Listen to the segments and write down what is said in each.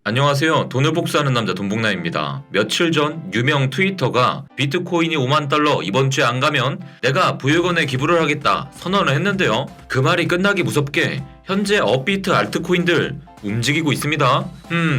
안녕하세요. 돈을 복사하는 남자 돈복남입니다. 며칠 전 유명 트위터가 비트코인이 5만 달러 이번 주에 안 가면 내가 부유건에 기부를 하겠다 선언을 했는데요. 그 말이 끝나기 무섭게 현재 업비트 알트코인들 움직이고 있습니다.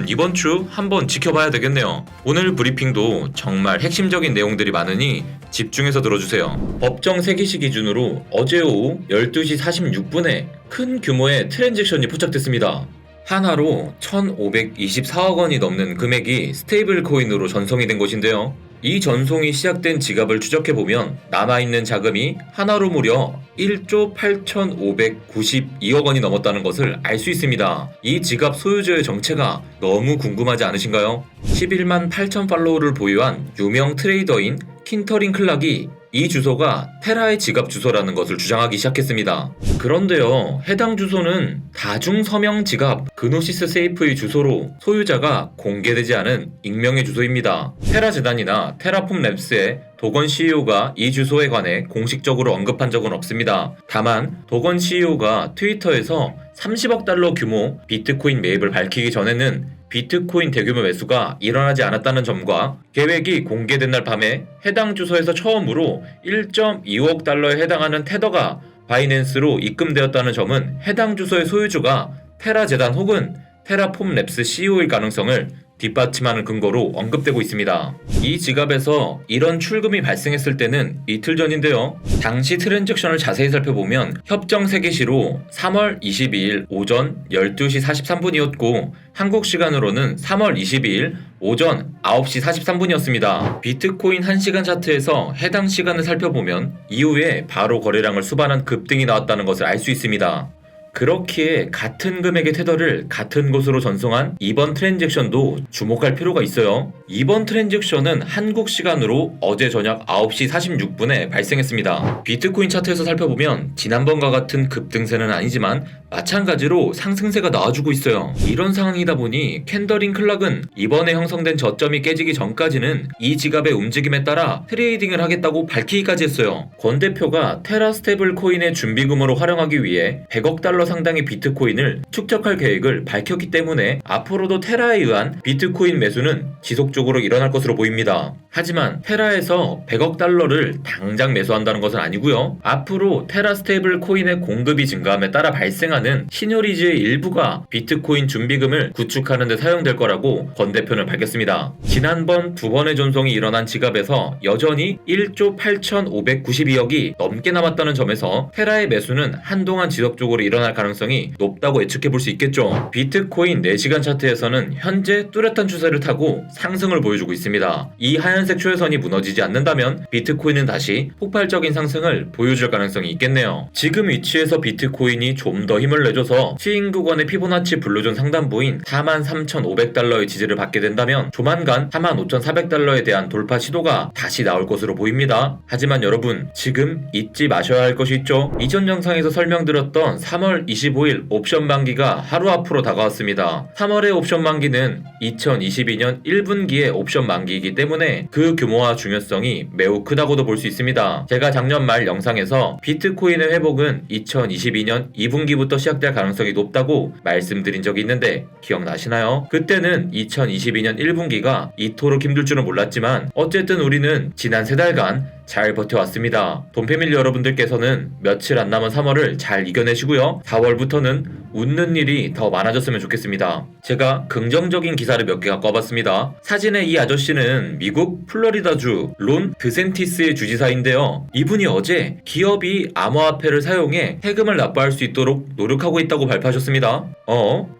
이번 주 한번 지켜봐야 되겠네요. 오늘 브리핑도 정말 핵심적인 내용들이 많으니 집중해서 들어주세요. 법정 세기시 기준으로 어제 오후 12시 46분에 큰 규모의 트랜잭션이 포착됐습니다. 하나로 1,524억 원이 넘는 금액이 스테이블 코인으로 전송이 된 것인데요. 이 전송이 시작된 지갑을 추적해보면 남아있는 자금이 하나로 무려 1조 8,592억 원이 넘었다는 것을 알 수 있습니다. 이 지갑 소유주의 정체가 너무 궁금하지 않으신가요? 11만 8천 팔로우를 보유한 유명 트레이더인 킨터링 클락이 이 주소가 테라의 지갑 주소라는 것을 주장하기 시작했습니다. 그런데요, 해당 주소는 다중 서명 지갑 그노시스 세이프의 주소로 소유자가 공개되지 않은 익명의 주소입니다. 테라 재단이나 테라폼 랩스의 도건 CEO가 이 주소에 관해 공식적으로 언급한 적은 없습니다. 다만 도건 CEO가 트위터에서 30억 달러 규모 비트코인 매입을 밝히기 전에는 비트코인 대규모 매수가 일어나지 않았다는 점과 계획이 공개된 날 밤에 해당 주소에서 처음으로 1.25억 달러에 해당하는 테더가 바이낸스로 입금되었다는 점은 해당 주소의 소유주가 테라 재단 혹은 테라폼 랩스 CEO일 가능성을 뒷받침하는 근거로 언급되고 있습니다. 이 지갑에서 이런 출금이 발생했을 때는 이틀 전인데요. 당시 트랜잭션을 자세히 살펴보면 협정 세계시로 3월 22일 오전 12시 43분이었고 한국 시간으로는 3월 22일 오전 9시 43분이었습니다. 비트코인 1시간 차트에서 해당 시간을 살펴보면 이후에 바로 거래량을 수반한 급등이 나왔다는 것을 알 수 있습니다. 그렇기에 같은 금액의 테더를 같은 곳으로 전송한 이번 트랜잭션도 주목할 필요가 있어요. 이번 트랜잭션은 한국 시간으로 어제 저녁 9시 46분에 발생했습니다. 비트코인 차트에서 살펴보면 지난번과 같은 급등세는 아니지만 마찬가지로 상승세가 나와주고 있어요. 이런 상황이다 보니 캔더링 클락은 이번에 형성된 저점이 깨지기 전까지는 이 지갑의 움직임에 따라 트레이딩을 하겠다고 밝히기까지 했어요. 권 대표가 테라 스테이블 코인의 준비금으로 활용하기 위해 100억 달러 상당의 비트코인을 축적할 계획을 밝혔기 때문에 앞으로도 테라에 의한 비트코인 매수는 지속적으로 일어날 것으로 보입니다. 하지만 테라에서 100억 달러를 당장 매수한다는 것은 아니고요. 앞으로 테라 스테이블 코인의 공급이 증가함에 따라 발생하는 시너리즈의 일부가 비트코인 준비금을 구축하는 데 사용될 거라고 권 대표는 밝혔습니다. 지난번 두 번의 전송이 일어난 지갑에서 여전히 1조 8,592억이 넘게 남았다는 점에서 테라의 매수는 한동안 지속적으로 일어날 가능성이 높다고 예측해 볼 수 있겠죠. 비트코인 4시간 차트에서는 현재 뚜렷한 추세를 타고 상승을 보여주고 있습니다. 이 하얀색 추세선이 무너지지 않는다면 비트코인은 다시 폭발적인 상승을 보여줄 가능성이 있겠네요. 지금 위치에서 비트코인이 좀 더 힘을 내줘서 스윙 구간의 피보나치 블루존 상단부인 43,500달러의 지지를 받게 된다면 조만간 45,400달러에 대한 돌파 시도가 다시 나올 것으로 보입니다. 하지만 여러분, 지금 잊지 마셔야 할 것이 있죠. 이전 영상에서 설명드렸던 3월 25일 옵션 만기가 하루 앞으로 다가왔습니다. 3월의 옵션 만기는 2022년 1분기의 옵션 만기이기 때문에 그 규모와 중요성이 매우 크다고도 볼 수 있습니다. 제가 작년 말 영상에서 비트코인의 회복은 2022년 2분기부터 시작될 가능성이 높다고 말씀드린 적이 있는데 기억나시나요? 그때는 2022년 1분기가 이토록 힘들 줄은 몰랐지만 어쨌든 우리는 지난 3달간 잘 버텨왔습니다. 돈패밀리 여러분들께서는 며칠 안 남은 3월을 잘 이겨내시고요. 4월부터는 웃는 일이 더 많아졌으면 좋겠습니다. 제가 긍정적인 기사를 몇 개 갖고 와봤습니다. 사진의 이 아저씨는 미국 플로리다주 론 드센티스의 주지사인데요. 이분이 어제 기업이 암호화폐를 사용해 세금을 납부할 수 있도록 노력하고 있다고 발표하셨습니다.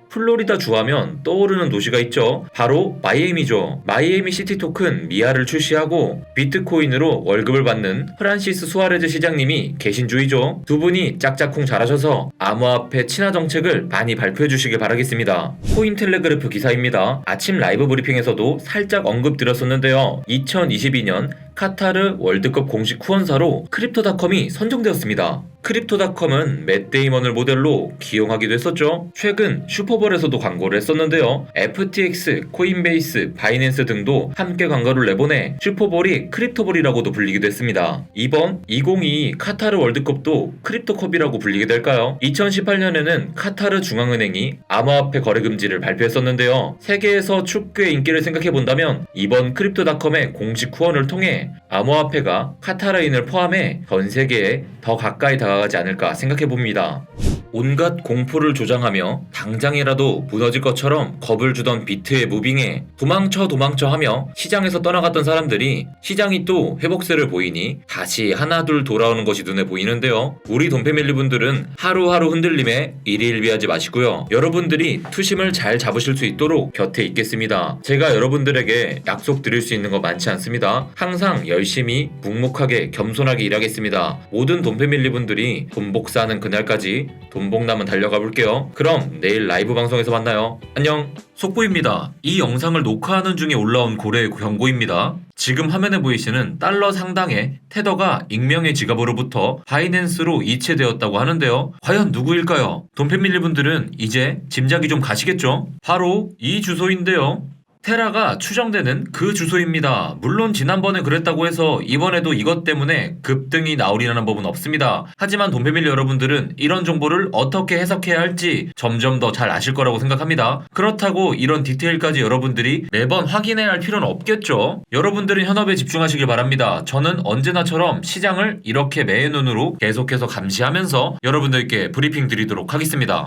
플로리다 주하면 떠오르는 도시가 있죠. 바로 마이애미죠. 마이애미 시티 토큰 미아를 출시하고 비트코인으로 월급을 받는 프란시스 수아레즈 시장님이 계신 주이죠. 두 분이 짝짝꿍 잘하셔서 암호화폐 친화 정책을 많이 발표해 주시길 바라겠습니다. 코인텔레그래프 기사입니다. 아침 라이브 브리핑에서도 살짝 언급드렸었는데요. 2022년 카타르 월드컵 공식 후원사로 크립토닷컴이 선정되었습니다. 크립토닷컴은 맷 데이먼을 모델로 기용하기도 했었죠. 최근 슈퍼볼에서도 광고를 했었는데요. FTX, 코인베이스, 바이낸스 등도 함께 광고를 내보내 슈퍼볼이 크립토볼이라고도 불리기도 했습니다. 이번 2022 카타르 월드컵도 크립토컵이라고 불리게 될까요? 2018년에는 카타르 중앙은행이 암호화폐 거래 금지를 발표했었는데요. 세계에서 축구의 인기를 생각해본다면 이번 크립토닷컴의 공식 후원을 통해 암호화폐가 카타르인을 포함해 전 세계에 더 가까이 다가가지 않을까 생각해봅니다. 온갖 공포를 조장하며 당장이라도 무너질 것처럼 겁을 주던 비트의 무빙에 도망쳐 하며 시장에서 떠나갔던 사람들이 시장이 또 회복세를 보이니 다시 하나둘 돌아오는 것이 눈에 보이는데요. 우리 돈패밀리 분들은 하루하루 흔들림에 일희일비하지 마시고요. 여러분들이 투심을 잘 잡으실 수 있도록 곁에 있겠습니다. 제가 여러분들에게 약속 드릴 수 있는 거 많지 않습니다. 항상 열심히 묵묵하게 겸손하게 일하겠습니다. 모든 돈패밀리 분들이 돈복사하는 그날까지 돈복남은 달려가 볼게요. 그럼 내일 라이브 방송에서 만나요. 안녕. 속보입니다. 이 영상을 녹화하는 중에 올라온 고래의 경고입니다. 지금 화면에 보이시는 달러 상당의 테더가 익명의 지갑으로부터 바이낸스로 이체되었다고 하는데요. 과연 누구일까요? 돈패밀리 분들은 이제 짐작이 좀 가시겠죠? 바로 이 주소인데요. 테라가 추정되는 그 주소입니다. 물론 지난번에 그랬다고 해서 이번에도 이것 때문에 급등이 나오리라는 법은 없습니다. 하지만 돈패밀리 여러분들은 이런 정보를 어떻게 해석해야 할지 점점 더 잘 아실 거라고 생각합니다. 그렇다고 이런 디테일까지 여러분들이 매번 확인해야 할 필요는 없겠죠. 여러분들은 현업에 집중하시길 바랍니다. 저는 언제나처럼 시장을 이렇게 매의 눈으로 계속해서 감시하면서 여러분들께 브리핑 드리도록 하겠습니다.